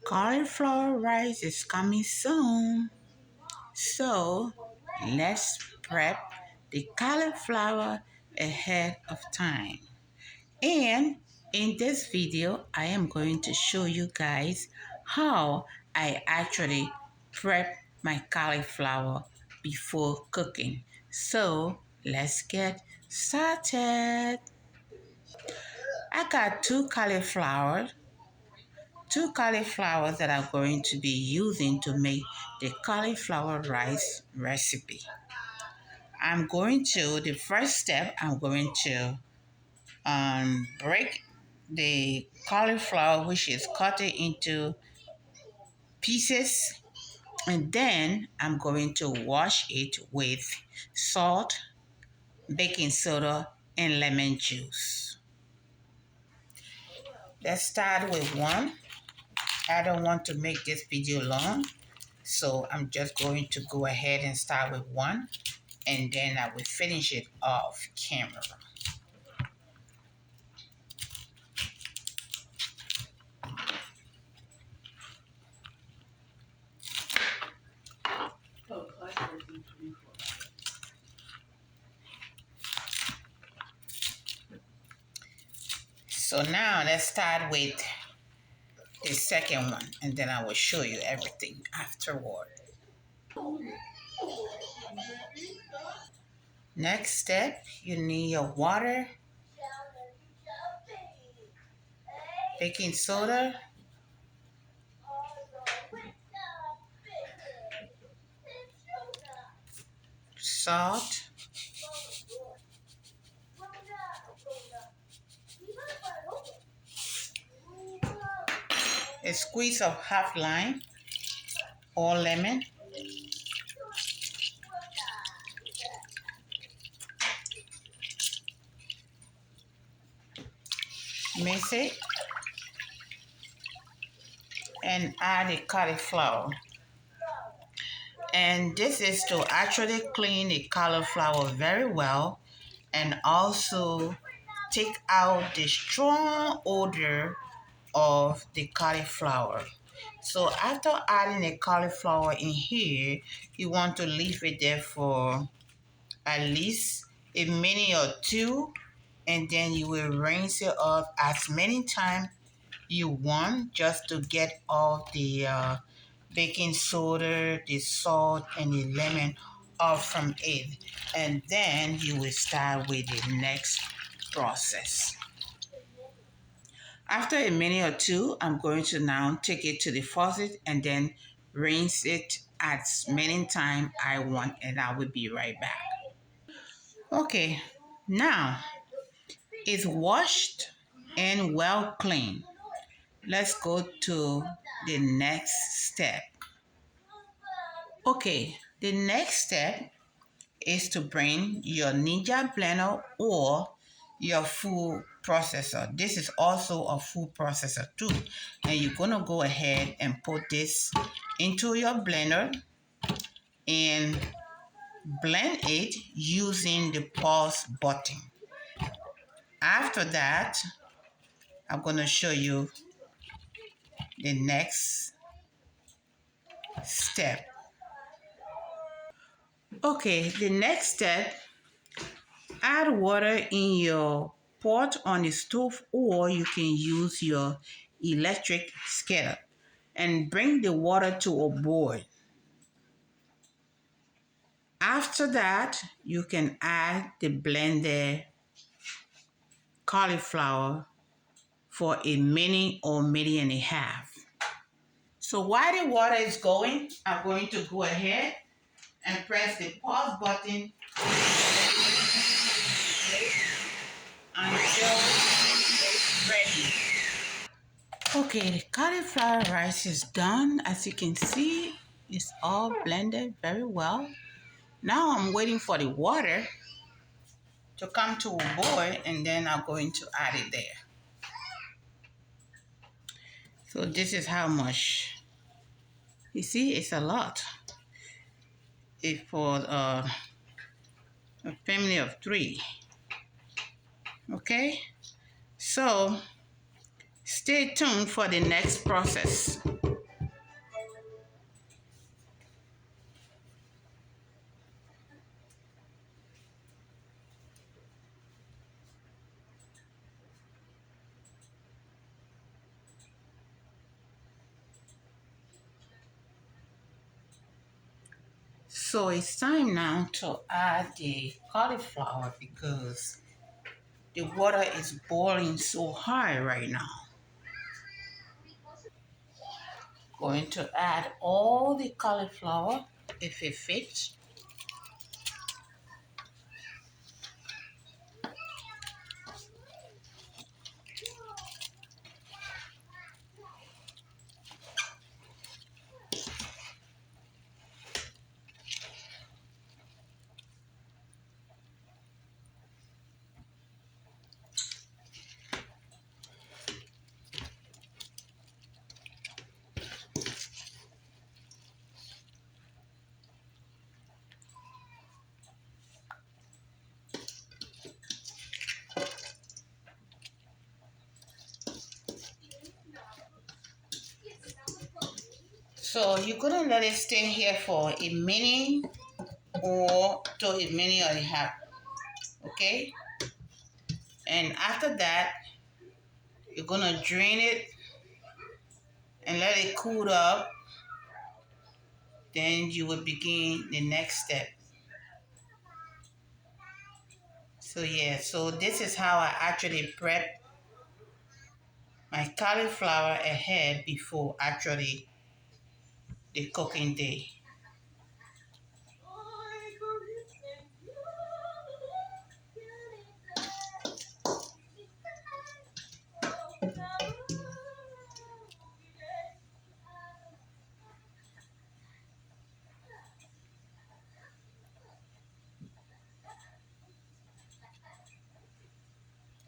Cauliflower rice is coming soon. So let's prep the cauliflower ahead of time. And in this video, I am going to show you guys how I actually prep my cauliflower before cooking. So let's get started. I got two cauliflowers that I'm going to be using to make the cauliflower rice recipe. The first step, I'm going to break the cauliflower, which is cut it into pieces, and then I'm going to wash it with salt, baking soda, and lemon juice. Let's start with one. I don't want to make this video long, so I'm just going to go ahead and start with one, and then I will finish it off camera. So now let's start with the second one, and then I will show you everything afterward. Next step, you need your water, baking soda, salt, a squeeze of half lime or lemon, mix it, and add the cauliflower. And this is to actually clean the cauliflower very well and also take out the strong odor of the cauliflower. So after adding the cauliflower in here, you want to leave it there for at least a minute or two, and then you will rinse it off as many times you want, just to get all the baking soda, the salt, and the lemon off from it. And then you will start with the next process. After a minute or two, I'm going to now take it to the faucet and then rinse it as many times I want, and I will be right back. Okay, now it's washed and well cleaned. Let's go to the next step. Okay, the next step is to bring your Ninja blender or your food processor. This is also a food processor too. And you're gonna go ahead and put this into your blender and blend it using the pause button. After that, I'm gonna show you the next step. Okay, the next step, add water in your pot on the stove, or you can use your electric kettle and bring the water to a boil. After that, you can add the blended cauliflower for a minute or minute and a half. So while the water is going, I'm going to go ahead and press the pause button until it's ready. Okay, the cauliflower rice is done. As you can see, it's all blended very well. Now I'm waiting for the water to come to a boil, and then I'm going to add it there. So this is how much. You see, it's a lot. It's for a family of 3. Okay, so stay tuned for the next process. So it's time now to add the cauliflower because the water is boiling so high right now. Going to add all the cauliflower if it fits. So you're gonna let it stay here for a minute or to a minute and a half, okay? And after that, you're gonna drain it and let it cool up. Then you will begin the next step. So yeah, so this is how I actually prep my cauliflower ahead before actually the cooking day.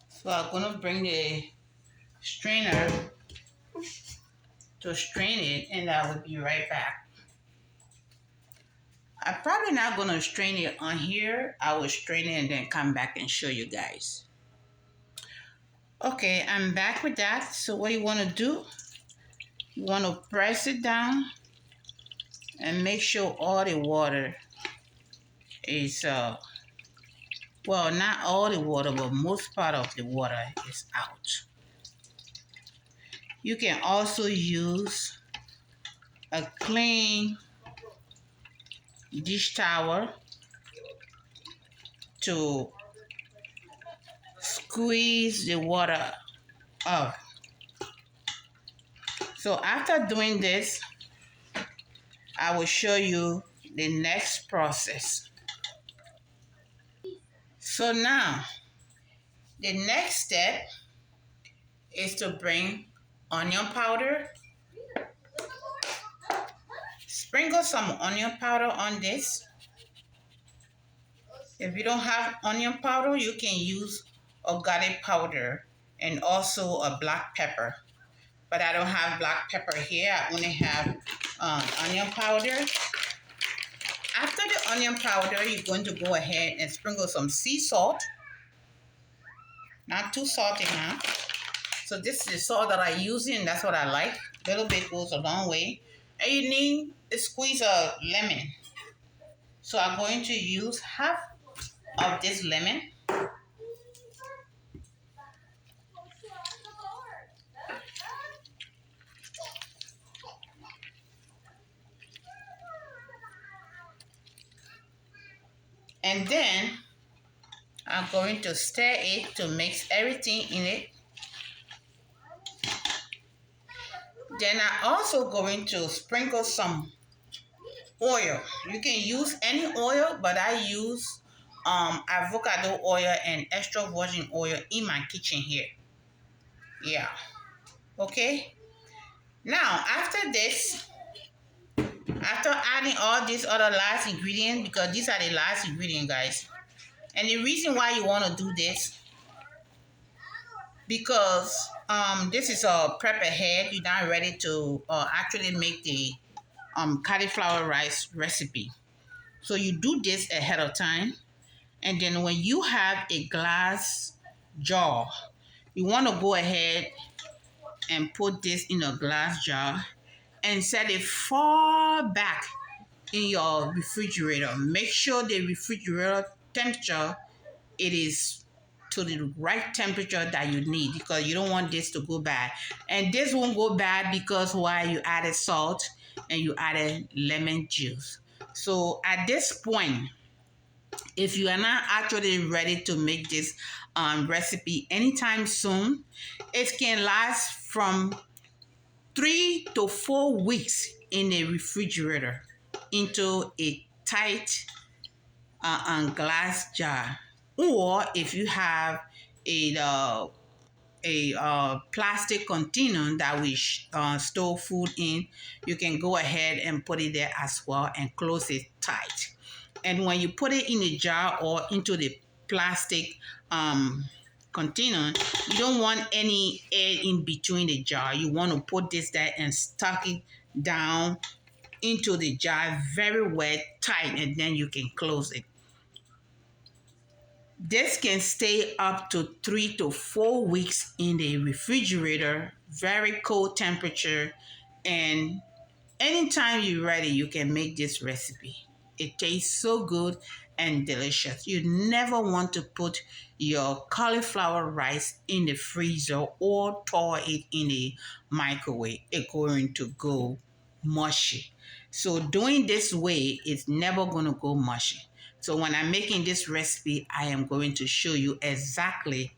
So I'm gonna bring the strainer to strain it and I will be right back. I'm probably not gonna strain it on here. I will strain it and then come back and show you guys. Okay, I'm back with that. So what you wanna do, you wanna press it down and make sure all the water is, well, not all the water, but most part of the water is out. You can also use a clean dish towel to squeeze the water up. So after doing this, I will show you the next process. So now, the next step is to bring onion powder. Sprinkle some onion powder on this. If you don't have onion powder, you can use organic powder and also a black pepper. But I don't have black pepper here. I only have onion powder. After the onion powder, you're going to go ahead and sprinkle some sea salt. Not too salty now. So this is the salt that I use and that's what I like. A little bit goes a long way. And you need a squeeze of lemon. So I'm going to use half of this lemon. And then I'm going to stir it to mix everything in it. Then I'm also going to sprinkle some oil. You can use any oil, but I use avocado oil and extra virgin oil in my kitchen here. Yeah. Okay. Now, after this, after adding all these other last ingredients, because these are the last ingredients, guys. And the reason why you want to do this, because this is a prep ahead. You're not ready to actually make the cauliflower rice recipe. So you do this ahead of time. And then when you have a glass jar, you want to go ahead and put this in a glass jar and set it far back in your refrigerator. Make sure the refrigerator temperature, it is to the right temperature that you need because you don't want this to go bad. And this won't go bad because why you added salt and you added lemon juice. So at this point, if you are not actually ready to make this recipe anytime soon, it can last from 3 to 4 weeks in a refrigerator into a tight glass jar. Or if you have a plastic container that we store food in, you can go ahead and put it there as well and close it tight. And when you put it in a jar or into the plastic container, you don't want any air in between the jar. You want to put this there and stuck it down into the jar very wet, tight, and then you can close it. This can stay up to 3 to 4 weeks in the refrigerator, very cold temperature, and anytime you're ready, you can make this recipe. It tastes so good and delicious. You never want to put your cauliflower rice in the freezer or thaw it in the microwave. It's going to go mushy. So doing this way is never going to go mushy. So when I'm making this recipe, I am going to show you exactly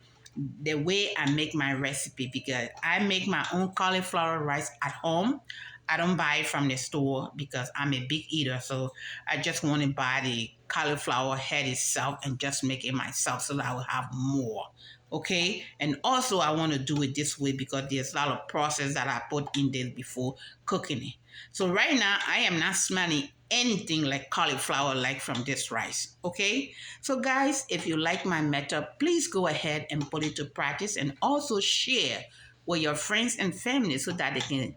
the way I make my recipe, because I make my own cauliflower rice at home. I don't buy it from the store because I'm a big eater. So I just want to buy the cauliflower head itself and just make it myself so that I will have more. Okay. And also I want to do it this way because there's a lot of process that I put in there before cooking it. So right now I am not smelling anything like cauliflower like from this rice. Okay. So guys, if you like my method, please go ahead and put it to practice and also share with your friends and family so that they can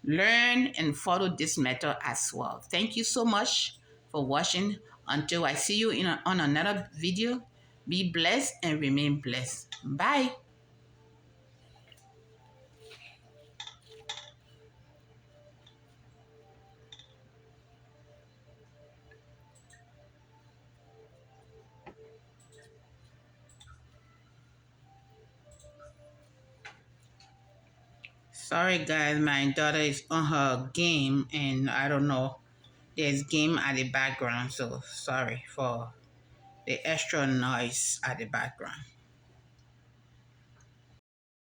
learn and follow this method as well. Thank you so much for watching. Until I see you on another video, be blessed and remain blessed. Bye. Sorry guys, my daughter is on her game and I don't know. There's game at the background, so sorry for the extra noise at the background.